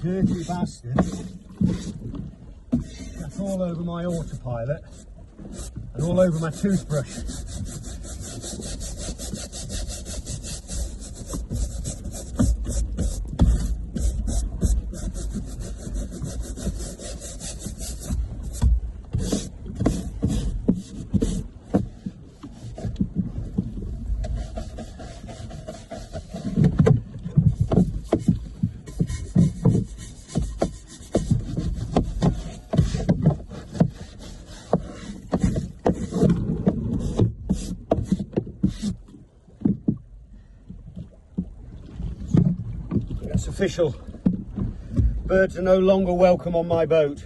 dirty bastard. That's all over my autopilot and all over my toothbrush. It's official. Birds are no longer welcome on my boat.